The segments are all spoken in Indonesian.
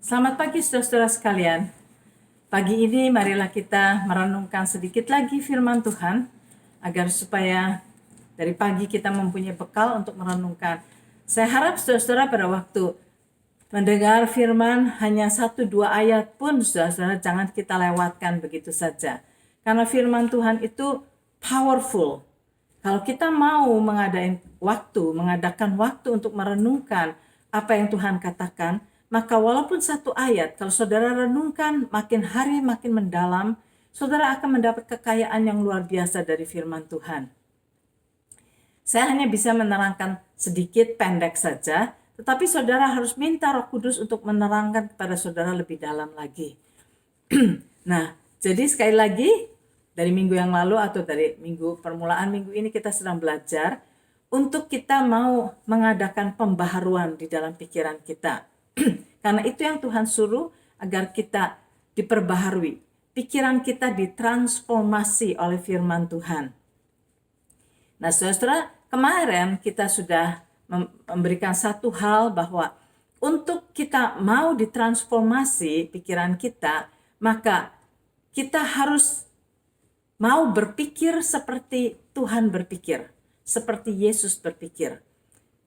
Selamat pagi saudara-saudara sekalian. Pagi ini marilah kita merenungkan sedikit lagi firman Tuhan agar supaya dari pagi kita mempunyai bekal untuk merenungkan. Saya harap saudara-saudara pada waktu mendengar firman hanya 1-2 ayat pun saudara-saudara jangan kita lewatkan begitu saja. Karena firman Tuhan itu powerful. Kalau kita mau mengadakan waktu untuk merenungkan apa yang Tuhan katakan, maka walaupun 1 ayat, kalau saudara renungkan makin hari makin mendalam, saudara akan mendapat kekayaan yang luar biasa dari firman Tuhan. Saya hanya bisa menerangkan sedikit pendek saja, tetapi saudara harus minta Roh Kudus untuk menerangkan kepada saudara lebih dalam lagi. Nah, jadi sekali lagi, dari minggu yang lalu atau dari permulaan minggu ini kita sedang belajar untuk kita mau mengadakan pembaharuan di dalam pikiran kita. Karena itu yang Tuhan suruh agar kita diperbaharui. Pikiran kita ditransformasi oleh firman Tuhan. Nah, saudara, kemarin kita sudah memberikan satu hal bahwa untuk kita mau ditransformasi pikiran kita, maka kita harus mau berpikir seperti Tuhan berpikir, seperti Yesus berpikir.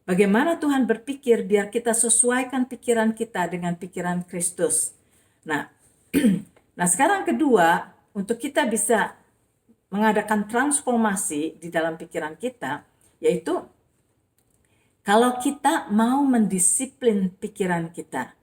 Bagaimana Tuhan berpikir biar kita sesuaikan pikiran kita dengan pikiran Kristus. Nah, sekarang kedua, untuk kita bisa mengadakan transformasi di dalam pikiran kita, yaitu kalau kita mau mendisiplin pikiran kita.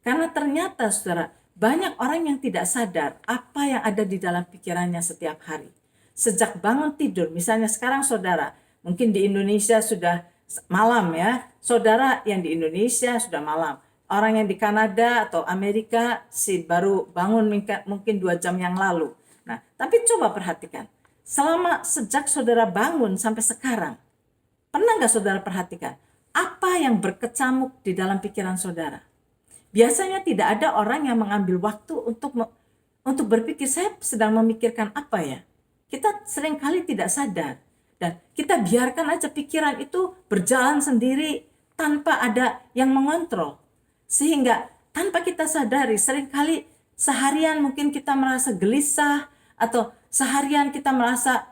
Karena ternyata saudara, banyak orang yang tidak sadar apa yang ada di dalam pikirannya setiap hari. Sejak bangun tidur, misalnya sekarang saudara, mungkin di Indonesia sudah malam ya, saudara yang di Indonesia sudah malam. Orang yang di Kanada atau Amerika baru bangun mungkin 2 jam yang lalu. Nah, tapi coba perhatikan, sejak saudara bangun sampai sekarang, pernah nggak saudara perhatikan apa yang berkecamuk di dalam pikiran saudara? Biasanya tidak ada orang yang mengambil waktu untuk berpikir, saya sedang memikirkan apa ya? Kita seringkali tidak sadar. Dan kita biarkan aja pikiran itu berjalan sendiri tanpa ada yang mengontrol. Sehingga tanpa kita sadari, seringkali seharian mungkin kita merasa gelisah, atau seharian kita merasa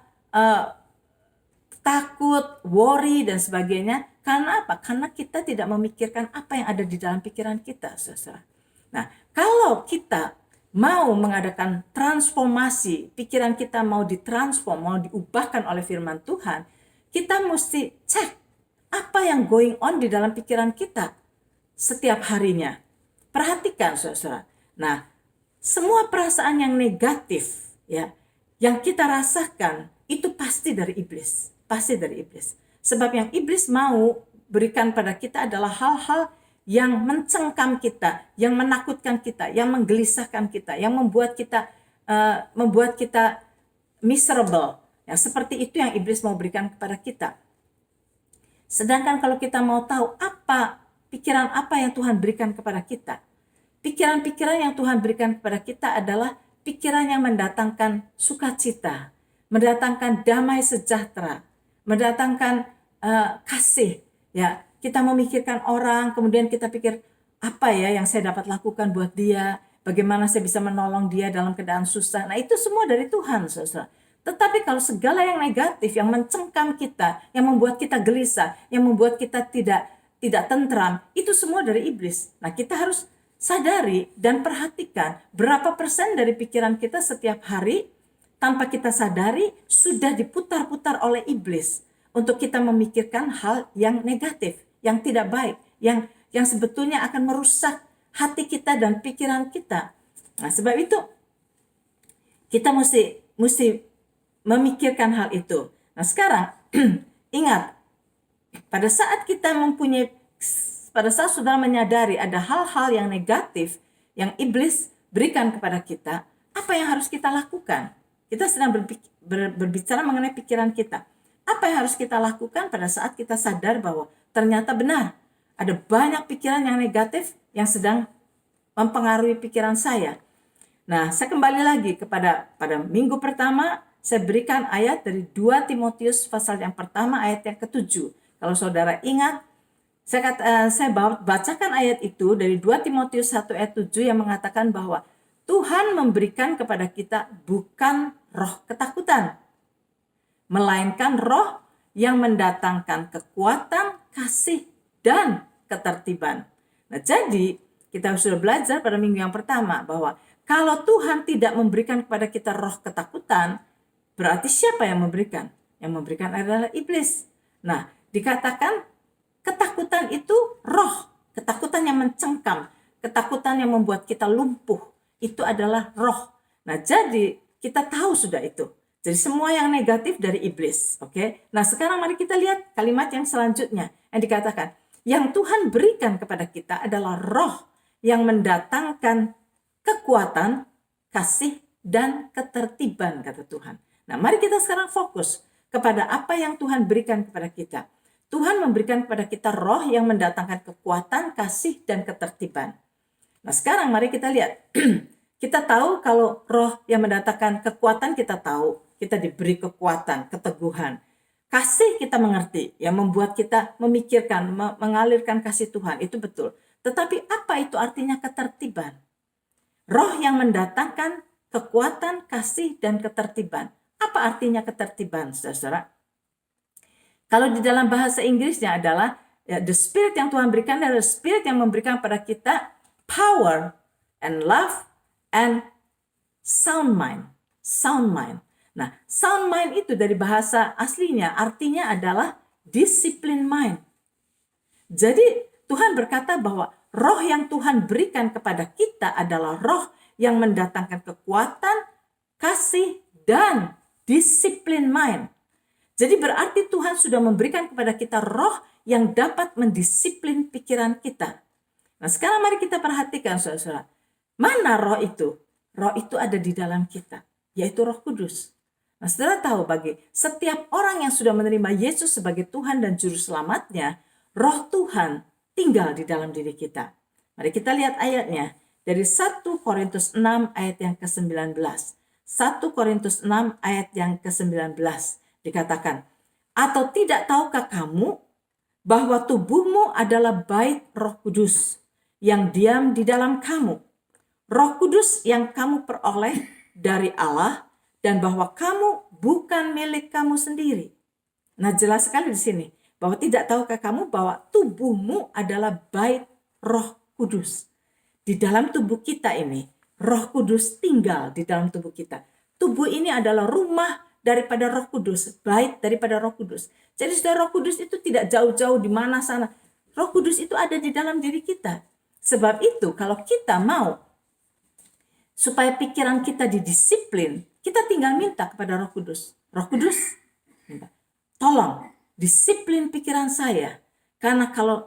takut, worry, dan sebagainya. Karena apa? Karena kita tidak memikirkan apa yang ada di dalam pikiran kita, saudara. Nah, kalau kita mau mengadakan transformasi, pikiran kita mau ditransform, mau diubahkan oleh firman Tuhan, kita mesti cek apa yang going on di dalam pikiran kita setiap harinya. Perhatikan, saudara. Nah, semua perasaan yang negatif, ya, yang kita rasakan itu pasti dari iblis. Pasti dari iblis. Sebab yang iblis mau berikan pada kita adalah hal-hal yang mencengkam kita, yang menakutkan kita, yang menggelisahkan kita, yang membuat kita miserable. Yang seperti itu yang iblis mau berikan kepada kita. Sedangkan kalau kita mau tahu pikiran apa yang Tuhan berikan kepada kita, pikiran-pikiran yang Tuhan berikan kepada kita adalah pikiran yang mendatangkan sukacita, mendatangkan damai sejahtera, mendatangkan kasih. Ya, kita memikirkan orang, kemudian kita pikir apa ya yang saya dapat lakukan buat dia, bagaimana saya bisa menolong dia dalam keadaan susah. Nah, itu semua dari Tuhan, saudara. Tetapi kalau segala yang negatif, yang mencengkam kita, yang membuat kita gelisah, yang membuat kita tidak tentram, itu semua dari iblis. Nah, kita harus sadari dan perhatikan berapa persen dari pikiran kita setiap hari tanpa kita sadari sudah diputar-putar oleh iblis untuk kita memikirkan hal yang negatif, yang tidak baik, yang sebetulnya akan merusak hati kita dan pikiran kita. Nah, sebab itu kita mesti memikirkan hal itu. Nah, sekarang ingat, pada saat saudara menyadari ada hal-hal yang negatif yang iblis berikan kepada kita, apa yang harus kita lakukan? Kita sedang berbicara mengenai pikiran kita. Apa yang harus kita lakukan pada saat kita sadar bahwa ternyata benar ada banyak pikiran yang negatif yang sedang mempengaruhi pikiran saya. Nah, saya kembali lagi pada minggu pertama, saya berikan ayat dari 2 Timotius pasal yang pertama ayat yang ke-7. Kalau saudara ingat, Saya bacakan ayat itu dari 2 Timotius 1 ayat 7 yang mengatakan bahwa Tuhan memberikan kepada kita bukan roh ketakutan, melainkan roh yang mendatangkan kekuatan, kasih, dan ketertiban. Nah, jadi kita sudah belajar pada minggu yang pertama bahwa kalau Tuhan tidak memberikan kepada kita roh ketakutan, berarti siapa yang memberikan? Yang memberikan adalah iblis. Nah, dikatakan ketakutan itu roh, ketakutan yang mencengkam, ketakutan yang membuat kita lumpuh, itu adalah roh. Nah, jadi kita tahu sudah itu. Jadi semua yang negatif dari iblis, oke? Nah, sekarang mari kita lihat kalimat yang selanjutnya yang dikatakan, yang Tuhan berikan kepada kita adalah roh yang mendatangkan kekuatan, kasih, dan ketertiban, kata Tuhan. Nah, mari kita sekarang fokus kepada apa yang Tuhan berikan kepada kita. Tuhan memberikan kepada kita roh yang mendatangkan kekuatan, kasih, dan ketertiban. Nah, sekarang mari kita lihat. Kita tahu kalau roh yang mendatangkan kekuatan, kita tahu kita diberi kekuatan, keteguhan. Kasih kita mengerti, yang membuat kita memikirkan, mengalirkan kasih Tuhan, itu betul. Tetapi apa itu artinya ketertiban? Roh yang mendatangkan kekuatan, kasih, dan ketertiban. Apa artinya ketertiban, saudara-saudara? Kalau di dalam bahasa Inggrisnya adalah the spirit yang Tuhan berikan adalah spirit yang memberikan pada kita power and love and sound mind. Sound mind. Nah, sound mind itu dari bahasa aslinya artinya adalah discipline mind. Jadi Tuhan berkata bahwa roh yang Tuhan berikan kepada kita adalah roh yang mendatangkan kekuatan, kasih, dan discipline mind. Jadi berarti Tuhan sudah memberikan kepada kita roh yang dapat mendisiplin pikiran kita. Nah, sekarang mari kita perhatikan, saudara-saudara. Mana roh itu? Roh itu ada di dalam kita, yaitu Roh Kudus. Nah, saudara tahu bagi setiap orang yang sudah menerima Yesus sebagai Tuhan dan Juru Selamatnya, roh Tuhan tinggal di dalam diri kita. Mari kita lihat ayatnya dari 1 Korintus 6 ayat yang ke-19. 1 Korintus 6 ayat yang ke-19 dikatakan, atau tidak tahukah kamu bahwa tubuhmu adalah bait Roh Kudus yang diam di dalam kamu, Roh Kudus yang kamu peroleh dari Allah, dan bahwa kamu bukan milik kamu sendiri. Nah, jelas sekali di sini bahwa tidak tahukah kamu bahwa tubuhmu adalah bait Roh Kudus. Di dalam tubuh kita ini, Roh Kudus tinggal di dalam tubuh kita. Tubuh ini adalah rumah daripada Roh Kudus, bait daripada Roh Kudus. Jadi sudah Roh Kudus itu tidak jauh-jauh di mana sana. Roh Kudus itu ada di dalam diri kita. Sebab itu kalau kita mau supaya pikiran kita didisiplin, kita tinggal minta kepada Roh Kudus. Roh Kudus, tolong disiplin pikiran saya. Karena kalau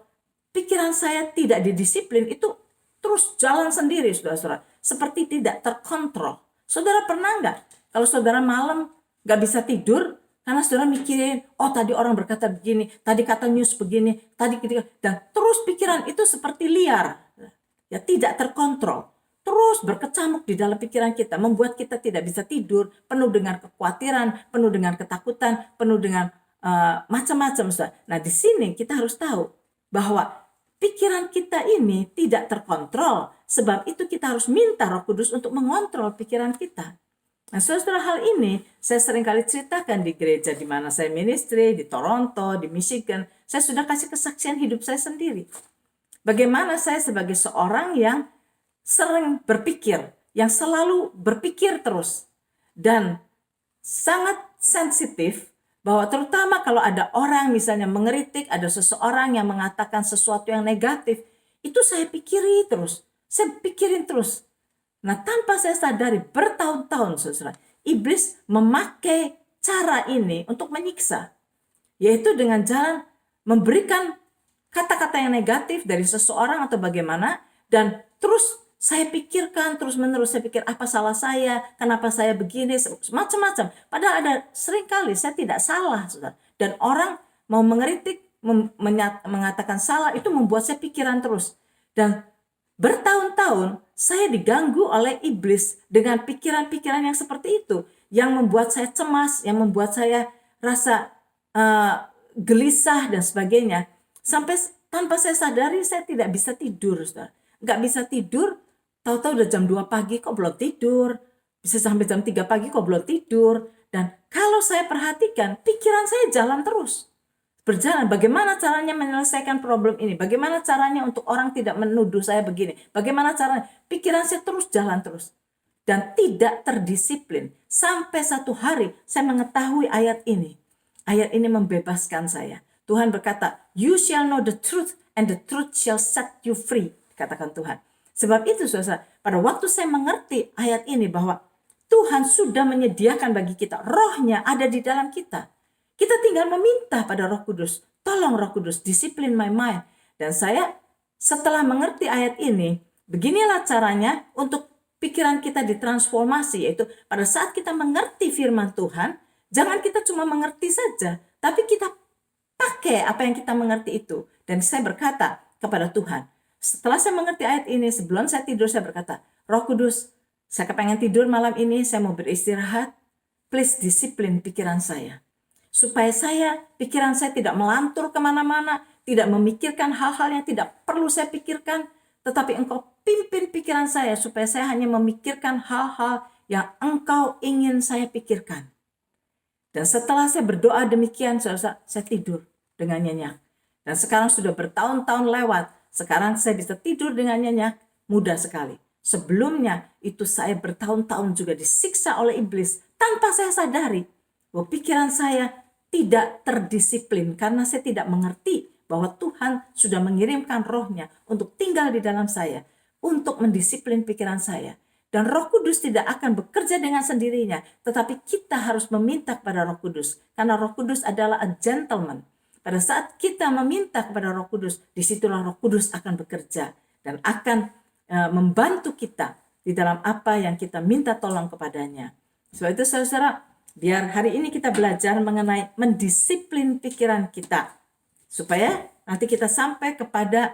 pikiran saya tidak didisiplin, itu terus jalan sendiri, saudara-saudara. Seperti tidak terkontrol. Saudara pernah nggak? Kalau saudara malam nggak bisa tidur, karena saudara mikirin, oh tadi orang berkata begini, tadi kata news begini, tadi ketika, dan terus pikiran itu seperti liar. Ya, tidak terkontrol. Terus berkecamuk di dalam pikiran kita, membuat kita tidak bisa tidur, penuh dengan kekhawatiran, penuh dengan ketakutan, penuh dengan macam-macam. Nah, di sini kita harus tahu bahwa pikiran kita ini tidak terkontrol. Sebab itu kita harus minta Roh Kudus untuk mengontrol pikiran kita. Nah, saudara, hal ini saya sering kali ceritakan di gereja di mana saya ministry, di Toronto, di Michigan. Saya sudah kasih kesaksian hidup saya sendiri. Bagaimana saya sebagai seorang yang sering berpikir, yang selalu berpikir terus, dan sangat sensitif, bahwa terutama kalau ada orang misalnya mengeritik, ada seseorang yang mengatakan sesuatu yang negatif, itu saya pikirin terus. Nah, tanpa saya sadari bertahun-tahun, saudara, iblis memakai cara ini untuk menyiksa, yaitu dengan jalan memberikan kata-kata yang negatif dari seseorang atau bagaimana, dan terus saya pikirkan terus-menerus, saya pikir apa salah saya, kenapa saya begini, macam-macam. Padahal ada seringkali saya tidak salah, saudara. Dan orang mau mengeritik, mengatakan salah, itu membuat saya pikiran terus. Dan bertahun-tahun saya diganggu oleh iblis dengan pikiran-pikiran yang seperti itu, yang membuat saya cemas, yang membuat saya rasa gelisah dan sebagainya. Sampai tanpa saya sadari saya tidak bisa tidur, saudara. Nggak bisa tidur, tahu-tahu udah jam 2 pagi kok belum tidur. Bisa sampai jam 3 pagi kok belum tidur. Dan kalau saya perhatikan, pikiran saya jalan terus. Berjalan, bagaimana caranya menyelesaikan problem ini? Bagaimana caranya untuk orang tidak menuduh saya begini? Bagaimana caranya? Pikiran saya terus jalan terus. Dan tidak terdisiplin. Sampai satu hari saya mengetahui ayat ini. Ayat ini membebaskan saya. Tuhan berkata, you shall know the truth and the truth shall set you free. Katakan Tuhan. Sebab itu saudara, pada waktu saya mengerti ayat ini bahwa Tuhan sudah menyediakan bagi kita, rohnya ada di dalam kita. Kita tinggal meminta pada Roh Kudus, tolong Roh Kudus, disiplin my mind. Dan saya setelah mengerti ayat ini, beginilah caranya untuk pikiran kita ditransformasi, yaitu pada saat kita mengerti firman Tuhan, jangan kita cuma mengerti saja, tapi kita pakai apa yang kita mengerti itu. Dan saya berkata kepada Tuhan, setelah saya mengerti ayat ini, sebelum saya tidur saya berkata, Roh Kudus, saya kepengen tidur malam ini, saya mau beristirahat, please disiplin pikiran saya. Supaya pikiran saya tidak melantur kemana-mana, tidak memikirkan hal-hal yang tidak perlu saya pikirkan, tetapi Engkau pimpin pikiran saya supaya saya hanya memikirkan hal-hal yang Engkau ingin saya pikirkan. Dan setelah saya berdoa demikian, saya tidur dengan nyenyak. Dan sekarang sudah bertahun-tahun lewat, sekarang saya bisa tidur dengan nyenyak, mudah sekali. Sebelumnya itu saya bertahun-tahun juga disiksa oleh iblis tanpa saya sadari bahwa pikiran saya tidak terdisiplin karena saya tidak mengerti bahwa Tuhan sudah mengirimkan rohnya untuk tinggal di dalam saya, untuk mendisiplin pikiran saya. Dan Roh Kudus tidak akan bekerja dengan sendirinya, tetapi kita harus meminta kepada Roh Kudus. Karena Roh Kudus adalah a gentleman. Pada saat kita meminta kepada Roh Kudus, disitulah Roh Kudus akan bekerja dan akan membantu kita di dalam apa yang kita minta tolong kepadanya. Sebab itu saudara, biar hari ini kita belajar mengenai mendisiplin pikiran kita. Supaya nanti kita sampai kepada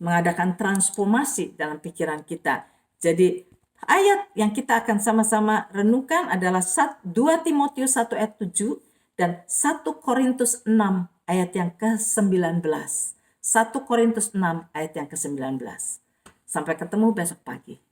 mengadakan transformasi dalam pikiran kita. Jadi ayat yang kita akan sama-sama renungkan adalah 2 Timotius 1 ayat 7 dan 1 Korintus 6 ayat yang ke-19. 1 Korintus 6 ayat yang ke-19. Sampai ketemu besok pagi.